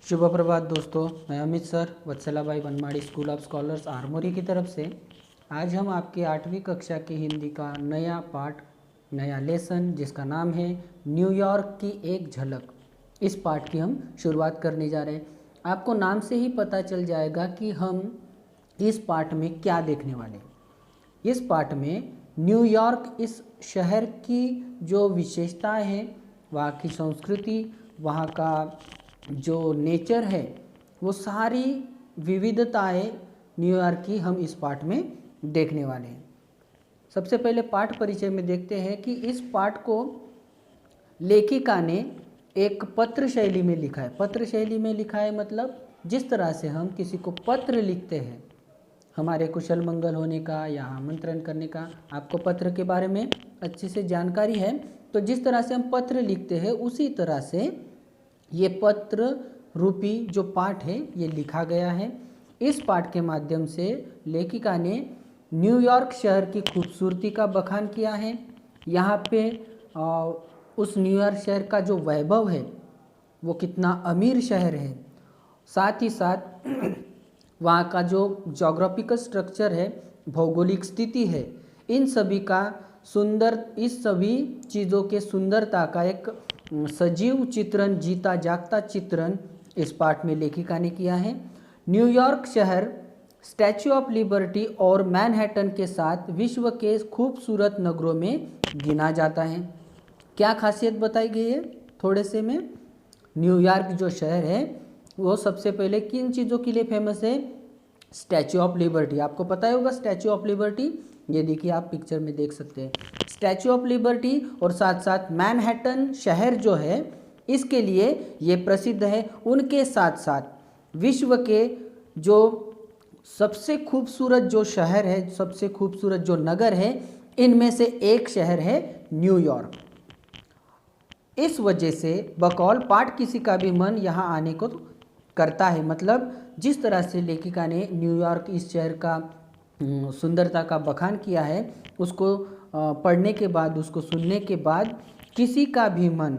शुभ प्रभात दोस्तों, मैं Amit sir Vatsalabai Banmadi school of scholars Armori की तरफ से आज हम आपकी 8वीं कक्षा की हिंदी का नया पाठ, नया लेसन जिसका नाम है न्यूयॉर्क की एक झलक। इस पाठ की हम शुरुआत करने जा रहे हैं। आपको नाम से ही पता चल जाएगा कि हम इस पाठ में क्या देखने वाले हैं। इस पाठ में न्यूयॉर्क इस शहर की जो विशेषताएं हैं, वहाँ की संस्कृति, वहाँ का जो नेचर है, वो सारी विविधताएं न्यूयॉर्क की हम इस पाठ में देखने वाले हैं। सबसे पहले पाठ परिचय में देखते हैं कि इस पाठ को लेखिका ने एक पत्र शैली में लिखा है। पत्र शैली में लिखा है मतलब जिस तरह से हम किसी को पत्र लिखते हैं, हमारे कुशल मंगल होने का या आमंत्रण करने का, आपको पत्र के बारे में अच्छी से जानकारी है। तो जिस तरह से हम पत्र लिखते हैं उसी तरह से ये पत्र रूपी जो पाठ है ये लिखा गया है। इस पाठ के माध्यम से लेखिका ने न्यूयॉर्क शहर की खूबसूरती का बखान किया है। यहाँ पे उस न्यूयॉर्क शहर का जो वैभव है, वो कितना अमीर शहर है, साथ ही साथ वहाँ का जो जोग्राफिकल स्ट्रक्चर है, भौगोलिक स्थिति है, इन सभी इस सभी चीज़ों के सुंदरता का एक सजीव चित्रण, जीता जागता चित्रण इस पाठ में लेखिका ने किया है। न्यूयॉर्क शहर स्टैच्यू ऑफ लिबर्टी और मैनहट्टन के साथ विश्व के खूबसूरत नगरों में गिना जाता है। क्या खासियत बताई गई है थोड़े से में? न्यूयॉर्क जो शहर है वो सबसे पहले किन चीज़ों के लिए फेमस है? Statue of liberty. आपको पता ही होगा स्टैच्यू ऑफ लिबर्टी, ये देखिए आप पिक्चर में देख सकते हैं स्टैच्यू ऑफ लिबर्टी, और साथ साथ मैनहट्टन शहर जो है इसके लिए ये प्रसिद्ध है। उनके साथ साथ विश्व के जो सबसे खूबसूरत जो शहर है, सबसे खूबसूरत जो नगर है, इनमें से एक शहर है न्यूयॉर्क। इस वजह से बकौल पाठ किसी का भी मन यहाँ आने को करता है। मतलब जिस तरह से लेखिका ने न्यूयॉर्क इस शहर का सुंदरता का बखान किया है, उसको पढ़ने के बाद, उसको सुनने के बाद किसी का भी मन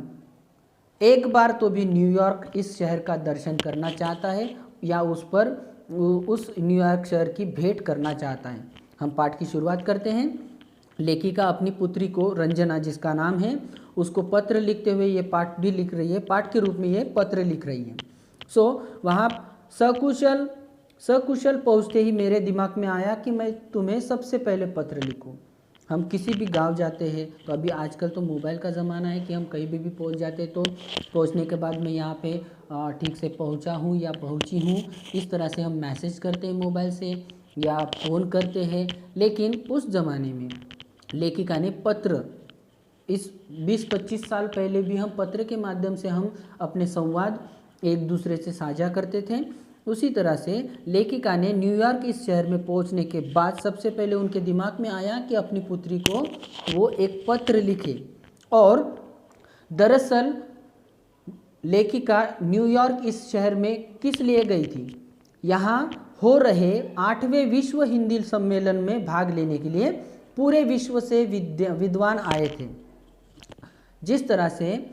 एक बार तो भी न्यूयॉर्क इस शहर का दर्शन करना चाहता है या उस न्यूयॉर्क शहर की भेंट करना चाहता है। हम पाठ की शुरुआत करते हैं। लेखिका अपनी पुत्री को, रंजना जिसका नाम है, उसको पत्र लिखते हुए ये पाठ भी लिख रही है, पाठ के रूप में ये पत्र लिख रही है। वहाँ सकुशल पहुँचते ही मेरे दिमाग में आया कि मैं तुम्हें सबसे पहले पत्र लिखूं। हम किसी भी गांव जाते हैं तो अभी आजकल तो मोबाइल का ज़माना है कि हम कहीं भी पहुंच जाते हैं, तो पहुंचने के बाद मैं यहाँ पे ठीक से पहुंचा हूँ या पहुंची हूँ, इस तरह से हम मैसेज करते हैं मोबाइल से या फ़ोन करते हैं। लेकिन उस ज़माने में लेखिका ने पत्र, इस 20-25 साल पहले भी हम पत्र के माध्यम से हम अपने संवाद एक दूसरे से साझा करते थे। उसी तरह से लेखिका ने न्यूयॉर्क इस शहर में पहुंचने के बाद सबसे पहले उनके दिमाग में आया कि अपनी पुत्री को वो एक पत्र लिखे। और दरअसल लेखिका न्यूयॉर्क इस शहर में किस लिए गई थी? यहाँ हो रहे 8वें विश्व हिंदी सम्मेलन में भाग लेने के लिए पूरे विश्व से विद्वान आए थे। जिस तरह से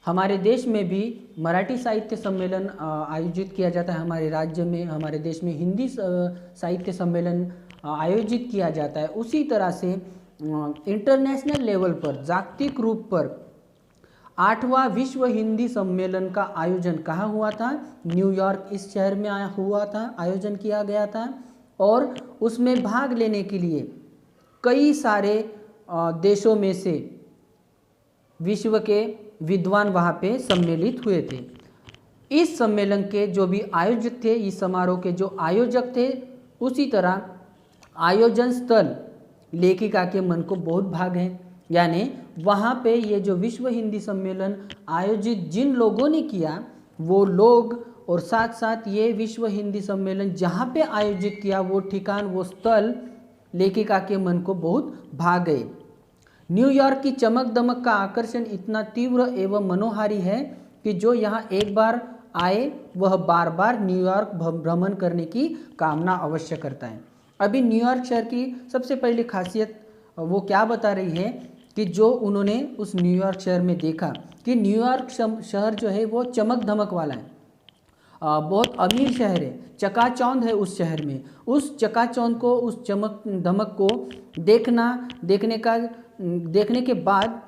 हमारे देश में भी मराठी साहित्य सम्मेलन आयोजित किया जाता है, हमारे राज्य में, हमारे देश में हिंदी साहित्य सम्मेलन आयोजित किया जाता है, उसी तरह से इंटरनेशनल लेवल पर, जागतिक रूप पर 8वां विश्व हिंदी सम्मेलन का आयोजन कहाँ हुआ था? न्यूयॉर्क इस शहर में हुआ था, आयोजन किया गया था। और उसमें भाग लेने के लिए कई सारे देशों में से विश्व के विद्वान वहाँ पे सम्मिलित हुए थे। इस सम्मेलन के जो भी आयोजक थे, इस समारोह के जो आयोजक थे, उसी तरह आयोजन स्थल लेखिका के मन को बहुत भाग है। यानी वहाँ पे ये जो विश्व हिंदी सम्मेलन आयोजित जिन लोगों ने किया, वो लोग, और साथ साथ ये विश्व हिंदी सम्मेलन जहाँ पे आयोजित किया, वो ठिकान, वो स्थल लेखिका के मन को बहुत भा गए। न्यूयॉर्क की चमक दमक का आकर्षण इतना तीव्र एवं मनोहारी है कि जो यहाँ एक बार आए वह बार बार न्यूयॉर्क भ्रमण करने की कामना अवश्य करता है। अभी न्यूयॉर्क शहर की सबसे पहली खासियत वो क्या बता रही है कि जो उन्होंने उस न्यूयॉर्क शहर में देखा कि न्यूयॉर्क शहर जो है वो चमक धमक वाला है। बहुत अमीर शहर है, चकाचौंध है उस शहर में। उस चकाचौंध को, उस चमक धमक को देखने के बाद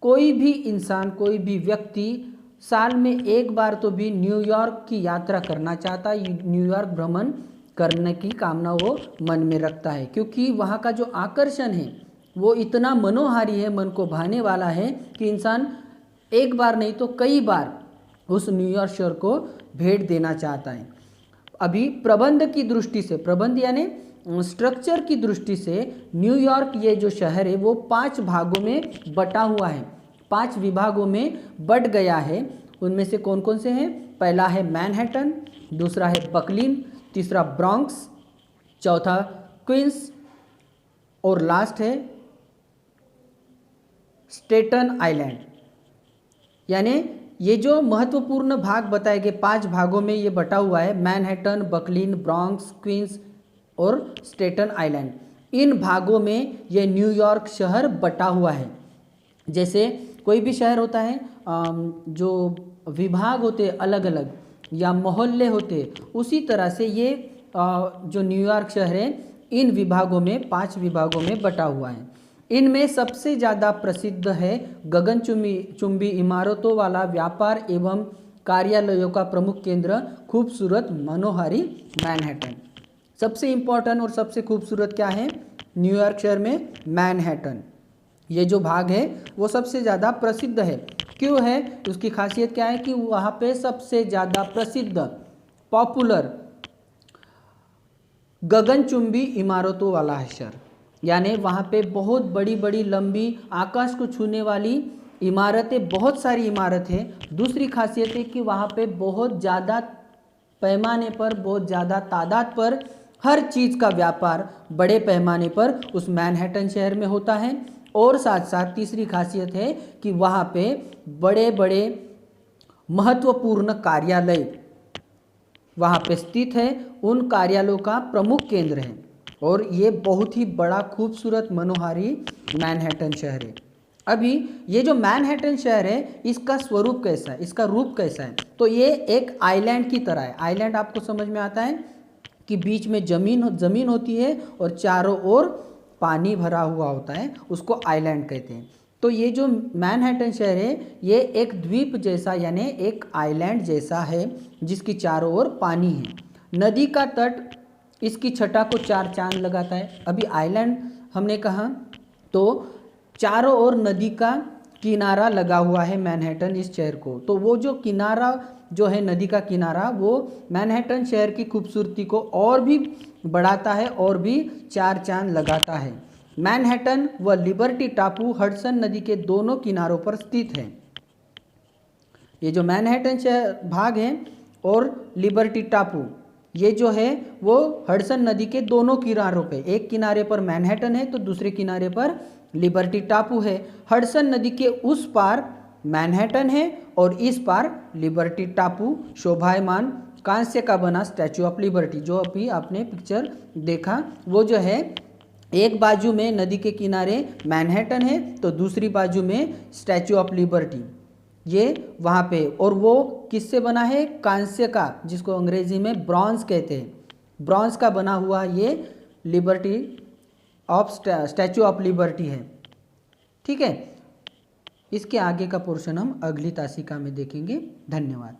कोई भी इंसान, कोई भी व्यक्ति साल में एक बार तो भी न्यूयॉर्क की यात्रा करना चाहता है, न्यूयॉर्क भ्रमण करने की कामना वो मन में रखता है, क्योंकि वहाँ का जो आकर्षण है वो इतना मनोहारी है, मन को भाने वाला है कि इंसान एक बार नहीं तो कई बार उस न्यूयॉर्क शहर को भेंट देना चाहता है। अभी प्रबंध की दृष्टि से, प्रबंध यानी स्ट्रक्चर की दृष्टि से न्यूयॉर्क ये जो शहर है वो 5 भागों में बटा हुआ है, 5 विभागों में बट गया है। उनमें से कौन कौन से हैं? पहला है मैनहट्टन, दूसरा है ब्रुकलिन, तीसरा ब्रॉन्क्स, चौथा क्वींस और लास्ट है स्टेटन आइलैंड। यानी ये जो महत्वपूर्ण भाग बताए गए 5 भागों में ये बटा हुआ है, मैनहट्टन, ब्रुकलिन, ब्रॉन्क्स, क्वींस और स्टेटन आइलैंड। इन भागों में ये न्यूयॉर्क शहर बटा हुआ है। जैसे कोई भी शहर होता है, जो विभाग होते अलग अलग या मोहल्ले होते, उसी तरह से ये जो न्यूयॉर्क शहर है इन विभागों में, 5 विभागों में बटा हुआ है। इनमें सबसे ज़्यादा प्रसिद्ध है गगनचुंबी इमारतों वाला व्यापार एवं कार्यालयों का प्रमुख केंद्र खूबसूरत मनोहारी मैनहट्टन। सबसे इम्पोर्टेंट और सबसे खूबसूरत क्या है न्यूयॉर्क शहर में? मैनहट्टन। ये जो भाग है वो सबसे ज़्यादा प्रसिद्ध है। क्यों है? उसकी खासियत क्या है कि वहाँ पे सबसे ज़्यादा प्रसिद्ध पॉपुलर गगनचुंबी इमारतों वाला है शहर। यानी वहाँ पे बहुत बड़ी बड़ी लंबी आकाश को छूने वाली इमारतें, बहुत सारी इमारत है। दूसरी खासियत है कि वहाँ पे बहुत ज़्यादा पैमाने पर, बहुत ज़्यादा तादाद पर हर चीज़ का व्यापार बड़े पैमाने पर उस मैनहट्टन शहर में होता है। और साथ साथ तीसरी खासियत है कि वहाँ पे बड़े बड़े महत्वपूर्ण कार्यालय वहाँ पे स्थित है, उन कार्यालयों का प्रमुख केंद्र है। और ये बहुत ही बड़ा खूबसूरत मनोहारी मैनहट्टन शहर है। अभी ये जो मैनहट्टन शहर है इसका स्वरूप कैसा है, इसका रूप कैसा है? तो ये एक आइलैंड की तरह है। आइलैंड आपको समझ में आता है कि बीच में ज़मीन होती है और चारों ओर पानी भरा हुआ होता है, उसको आइलैंड कहते हैं। तो ये जो मैनहट्टन शहर है ये एक द्वीप जैसा यानी एक आइलैंड जैसा है जिसकी चारों ओर पानी है। नदी का तट इसकी छटा को 4 चांद लगाता है। अभी आइलैंड हमने कहा तो चारों ओर नदी का किनारा लगा हुआ है मैनहट्टन इस शहर को। तो वो जो किनारा जो है नदी का किनारा वो मैनहट्टन शहर की खूबसूरती को और भी बढ़ाता है और भी 4 चांद लगाता है। मैनहट्टन व लिबर्टी टापू हडसन नदी के दोनों किनारों पर स्थित है। ये जो मैनहट्टन शहर भाग है और लिबर्टी टापू ये जो है वो हडसन नदी के दोनों किनारों पे, एक किनारे पर मैनहट्टन है तो दूसरे किनारे पर लिबर्टी टापू है। हडसन नदी के उस पार मैनहट्टन है और इस पार लिबर्टी टापू। शोभायमान कांस्य का बना स्टैचू ऑफ लिबर्टी जो अभी आपने पिक्चर देखा वो जो है, एक बाजू में नदी के किनारे मैनहट्टन है तो दूसरी बाजू में स्टैचू ऑफ लिबर्टी ये वहाँ पे। और वो किससे बना है? कांस्य का, जिसको अंग्रेजी में ब्रॉन्ज कहते हैं। ब्रॉन्ज का बना हुआ ये liberty of statute of liberty है। ठीक है, इसके आगे का पोर्शन हम अगली तासिका में देखेंगे। धन्यवाद।